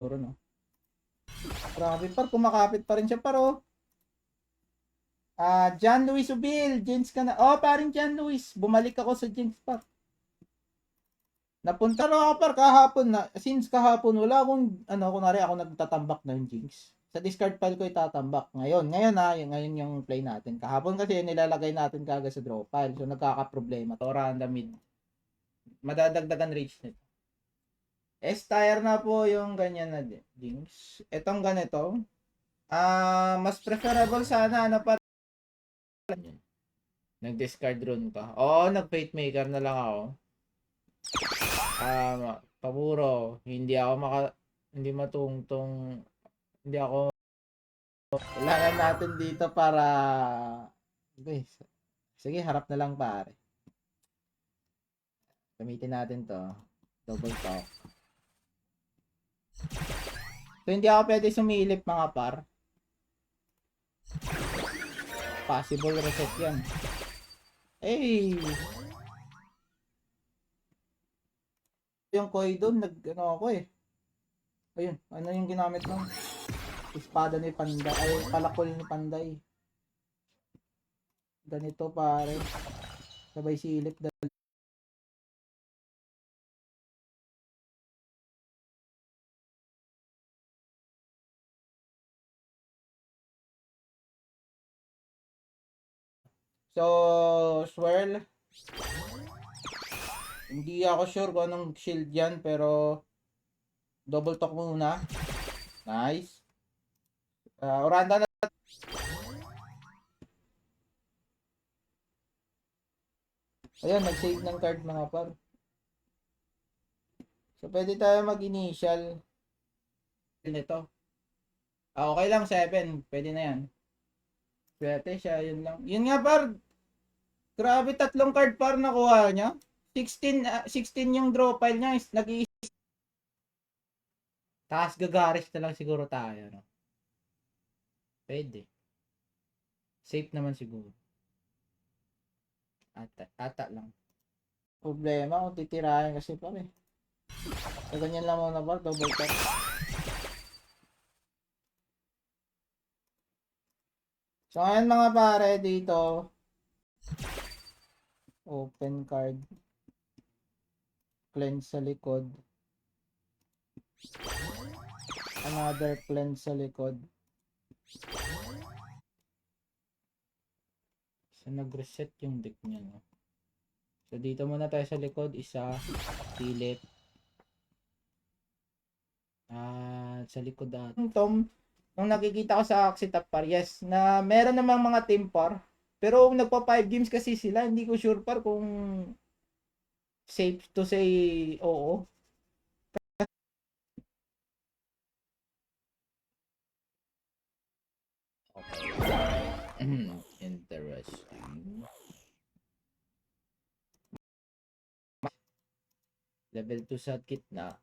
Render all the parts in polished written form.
Puro no. Grabe par, kumakapit pa rin siya par oh. John Luis Ubil, James ka na. Oh, paring John Luis. Bumalik ako sa James par. Napunta rin ako par kahapon na. Since kahapon, wala akong, kunwari ako nagtatambak ng Jinx. Sa discard file ko itatambak. Ngayon yung play natin. Kahapon kasi nilalagay natin kagad sa draw file. So, nagkakaproblema. Tora ang damit. Madadagdagan rage nito. S-tire na po yung ganyan na Jinx. Itong ganito. Mas preferable sana pa nag-discard rune ka. Oo, nag-fate maker na lang ako. Paburo, hindi matungtong, hindi ako, kailangan natin dito para, okay, sige, harap na lang pare. Gamitin natin to, double talk. So, hindi ako pwede sumilip mga par. Possible reset yan. Eh, yung koi doon, ako eh. Ayun, ano yung ginamit ng espada ni Panday, ay palakol ni Panday. Ganito pare. Sabay silip dahil. So, swirl. Hindi ako sure kung anong shield yan, pero double talk muna. Nice. Oranda na. Ayun, nag-save ng card mga par. So, pwede tayo mag-initial nito. Okay lang, 7. Pwede na yan. Pwede siya, yun lang. Yun nga par. Grabe, 3 card par nakuha niya. 16 yung draw file niya. Taas gagaris na lang siguro tayo. No? Pwede. Safe naman siguro. Ata lang. Problema kung titirahin kasi pa eh. So, ganyan lang muna ba? Double tap. So, ngayon mga pare dito. Open card. Cleanse sa likod. Another cleanse sa likod. So, nag-reset yung deck niya. No? So, dito muna tayo sa likod. Isa. Silip. Sa likod Tom, nung nakikita ko sa Axitap par, yes, na meron namang mga team par. Pero nagpa 5 games kasi sila, hindi ko sure par kung safe to say oo. Okay. Interesting. Level 2 sa gitna.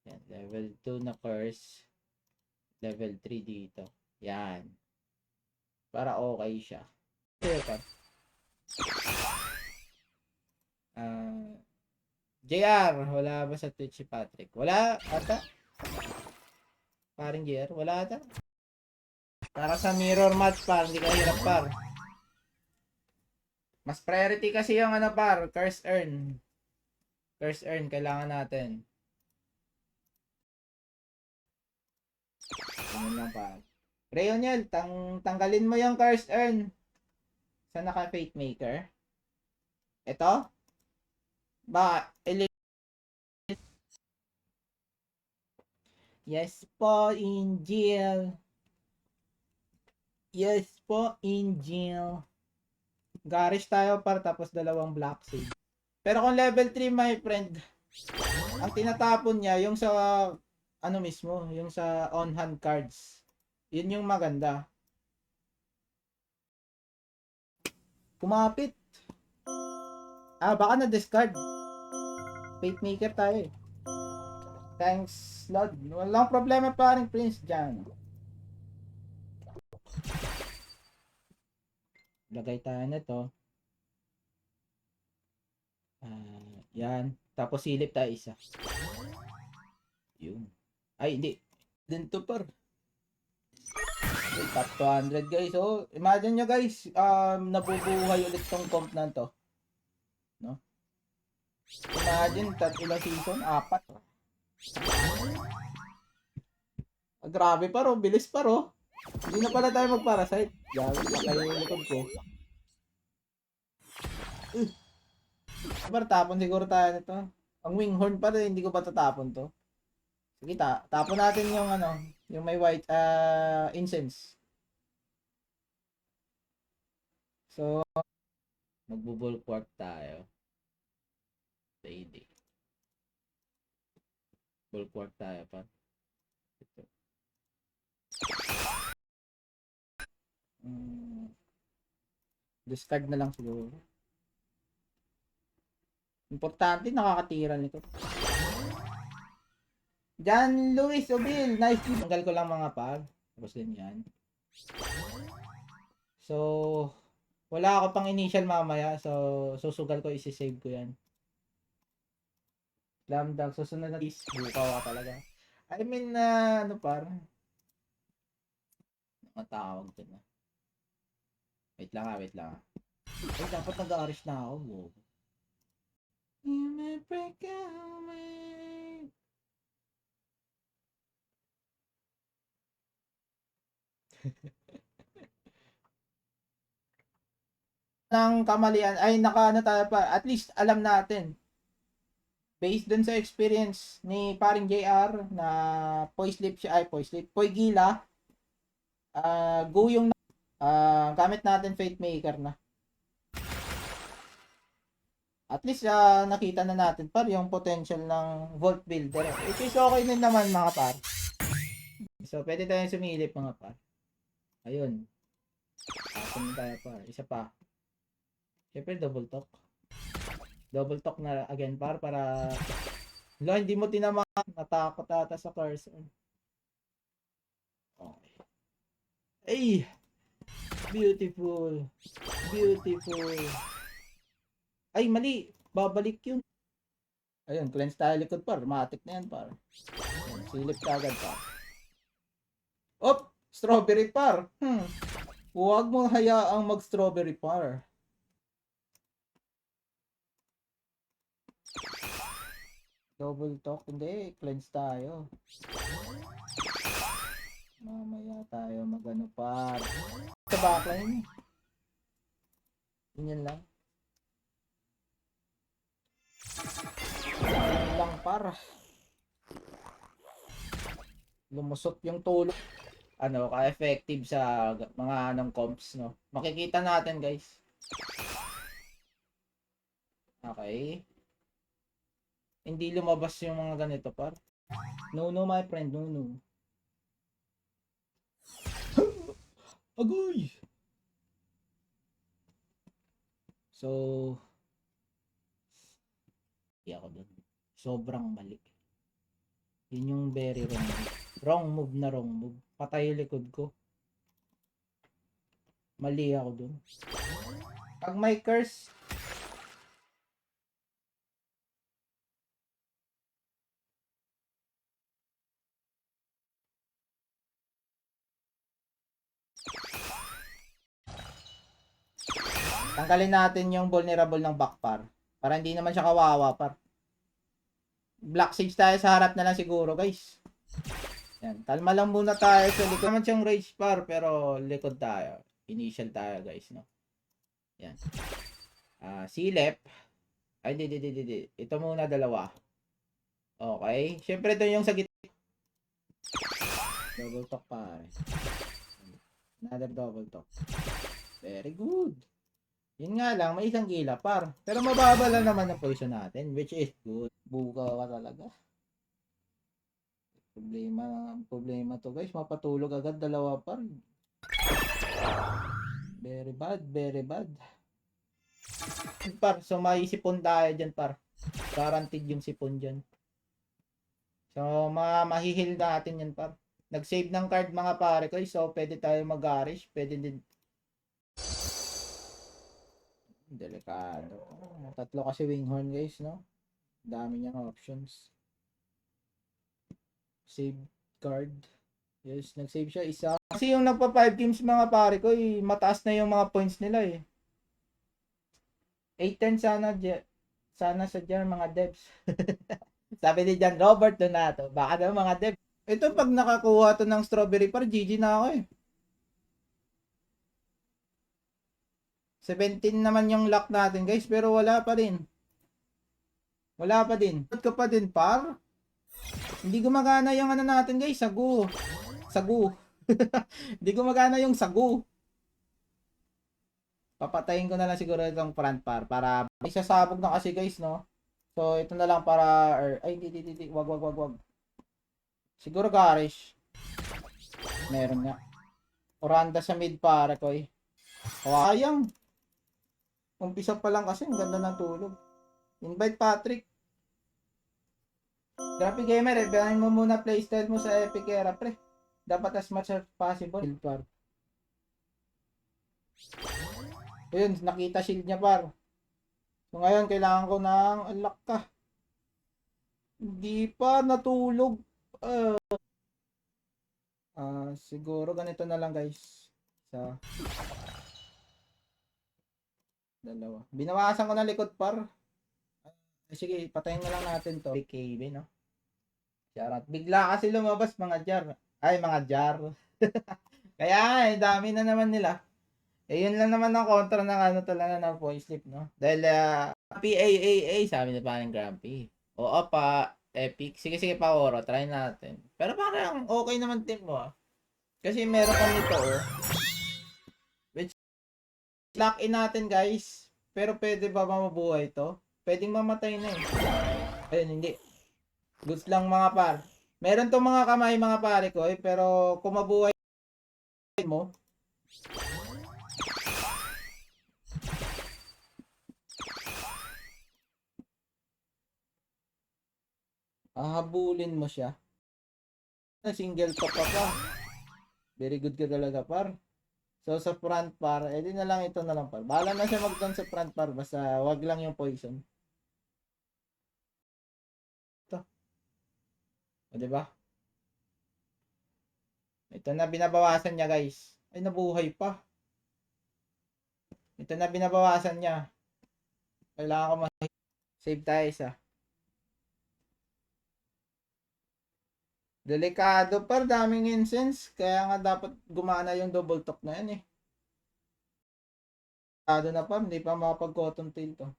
Yan, level 2 na curse. Level 3 dito. Yan. Para okay siya. Clear pa. JR, wala ba sa Twitch si Patrick? Wala ata. Paring JR, wala ata. Para sa mirror match par, hindi ka hirap par. Mas priority kasi yung par, curse earn. Curse earn, kailangan natin. Ganun lang par. Rayoniel, tanggalin mo yung curse earn. Sa naka fate maker. Ito? Ba, yes po, Angel. Yes po, Angel. Garish tayo par tapos dalawang black seed. Pero kung level 3 my friend, ang tinatapon niya yung sa mismo, yung sa on hand cards. Yun yung maganda. Kumapit. Baka na discard. Fate maker tayo eh. Thanks Lord. Walang problema pa rin Prince dyan. Lagay tayo nito. Yan. Tapos silip tayo isa. Ay, hindi. Din to par. Okay, top 200 guys. So, imagine nyo guys, nabubuhay ulit tong comp na to. No? Imagine, ilang season? 4. Grabe pa ro, bilis pa ro. Hindi na pala tayo mag-parasite. Gago, patay yung likod ko. Super, tapon siguro tayo nito. Ang winghorn pa rin, hindi ko pa tatapon to. Sige, tapon natin yung ano, yung may white incense. So, magbo-bulwark tayo. Lady. Bulwark tayo pa. Ito. Discard na lang siguro. Importante, nakakatira nito. John Luis Obil, nice to tanggal ko lang mga pag. Tapos din yan. So, wala ako pang initial mamaya. So, susugal ko, isi-save ko yan. Slam dunk, susunod na is, bukaw ka talaga. I mean, ano par? Matawag din na. Wait lang wait lang. Ay, dapat nag-aarish na ako. Wow. You may break away. Ng kamalian ay nakaano tayo pa, at least alam natin based dun sa experience ni paring JR na Poislip siya ay Poislip Poygila, go yung gamit natin Fate Maker na at least nakita na natin par yung potential ng Vault Builder, which is okay din naman mga par. So pwede tayong sumilip mga par. Ayun, tapon tayo par, isa pa. Siyempre double talk na again para wala, hindi mo tinama, natakot ata sa cursor. Okay. Ay, beautiful, ay mali, babalik yun. Ayun, cleanse tayo likod par, matik na yan par. Ayun, silip ka agad par. Op, strawberry par. Huwag mong hayaang mag strawberry par. Double talk, hindi, cleanse tayo. Mamaya tayo magano par. Sa backline. Ganyan lang. Lang par. Lumusot yung tulog. Ano, ka-effective sa mga anong comps, no? Makikita natin, guys. Okay. Hindi lumabas yung mga ganito par. No, my friend, no. Agoy! So, hindi ako dun. Sobrang mali. Yun yung very wrong move. Wrong move. Patay yung likod ko. Mali ako dun. Pag may curse, tanggalin natin yung vulnerable ng backpar. Para hindi naman siya kawawa par. Black Sage tayo sa harap na lang siguro guys. Yan. Kalma lang muna tayo sa likod. Naman siyang rage par pero likod tayo. Initial tayo guys. No? Yan. Silep. Ay di. Ito muna dalawa. Okay. Siyempre ito yung sa gitna. Double talk pare. Another double talk. Very good. Yun nga lang, may isang gila par. Pero mababa lang naman ang poison natin, which is good. Buka ka talaga. Problema to guys. Mapatulog agad dalawa par. Very bad. Par, so may sipon tayo dyan par. Guaranteed yung sipon dyan. So, mahihil natin yan par. Nag-save ng card mga pare ko. So, pwede tayo mag-garish. Pwede din. Delikado. Tatlo kasi winghorn guys, no? Dami niyang options. Save card. Yes, nag-save siya isa. Kasi yung nagpa 5 games mga pare ko, mataas na yung mga points nila eh. 8-10 sana sa dyan mga devs. Sabi ni John Robert Donato, baka daw mga devs. Ito pag nakakuha to ng strawberry par, GG na ako eh. 17 naman yung luck natin guys, pero wala pa din. Wala pa din. Ba't ka pa din par? Hindi gumagana yung ano natin guys, sagu. Sagu. Hindi gumagana yung sagu. Papatayin ko na lang siguro itong front par para isasabog na kasi guys, no? So, ito na lang para ay, hindi. Wag. Siguro garage. Meron nga. Oranda sa mid para ko eh. Sayang. Umpisa pa lang kasi, ang ganda ng tulog. Invite Patrick. Grabe gamer, ganin mo muna playstyle mo sa Epic Era, pre. Dapat as much as possible. Par. Ayun, nakita shield niya par. So ngayon, kailangan ko ng unlock ka. Hindi pa, natulog. Siguro ganito na lang guys. Isa. Dalawa. Binawasan ko na likod par. Sige, patayin na lang natin to. BKB, no? Charot. Bigla kasi lumabas mga jar. Ay, mga jar. Kaya, dami na naman nila. Yun lang naman ang kontra ng ano talaga ng voice slip, no? Dahil, PAAA, sabi ni parang Grumpy. Oo pa, Epic. Sige, pa, Oro. Try natin. Pero parang okay naman team mo, ah. Kasi meron kami nito, oh. Which, lock in natin, guys. Pero pwede ba mabuhay to? Pwedeng mamatay na eh. Ayun, hindi. Goods lang mga par. Meron tong mga kamay mga pare ko eh, pero kung mabuhay mo, hahabulin mo siya. Single top pa. Very good ka talaga par. So sa front par, edi na lang ito na lang par. Bahala na siya mag-down sa front par, basta wag lang yung poison. Ito. O diba? Ito na binabawasan niya guys. Ay nabuhay pa. Ito na binabawasan niya. Kailangan ko save tayo isa. Delikado par, daming incense. Kaya nga dapat gumana yung double talk na yan eh. Delikado na par, hindi pa makapag-cotton tail to.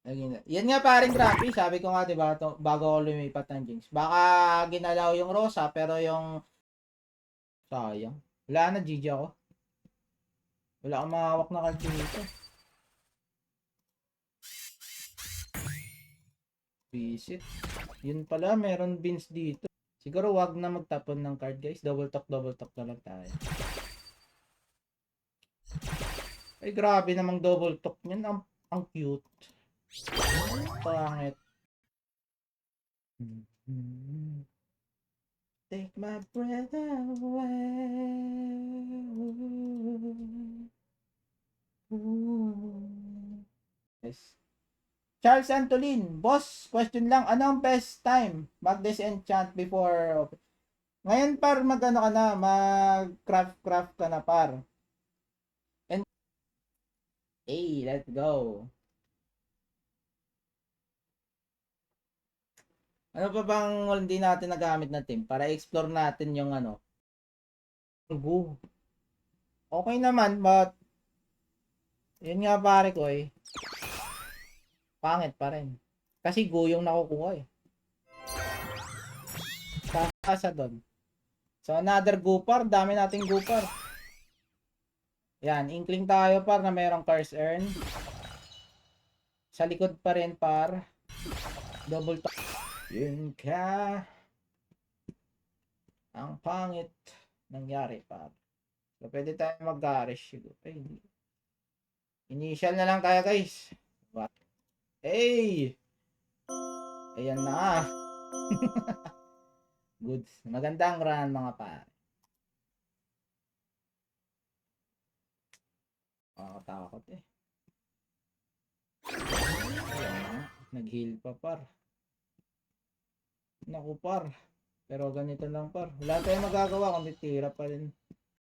Yan nga paring Grampy, sabi ko nga 'di ba bago ako lumipat ng Jinx. Baka ginalaw yung Rosa pero yung sayang. Wala na GG ako. Wala akong mahawak na card dito. Visit. Yun pala, meron beans dito. Siguro wag na magtapon ng card guys. Double talk na lang tayo. Ay grabe namang double talk niyan. Ang cute. Pangit. Take my breath away. Yes. Charles Antolin, boss, question lang, anong best time mag-disenchant before? Ngayon par magano ka na, mag-craft ka na par. And hey, let's go. Ano pa bang hindi natin nagamit na team para explore natin yung ano? Go. Okay naman, but yun nga pare ko eh. Pangit pa rin. Kasi go yung nakukuha eh. Sa doon. So another gupar, dami nating gupar. Yan, inkling tayo par na merong curse earn. Sa likod pa rin par. Double top. Yun ka. Ang pangit nangyari par. So pwede tayo mag-garish siguro. Ay, hindi. Initial na lang tayo guys. What? Hey! Ayan na. Good. Magandang run mga pare. Nakakatakot eh. Ayan na. Nag-heal pa par. Naku par. Pero ganito lang par. Wala tayong magagawa kundi tira pa rin.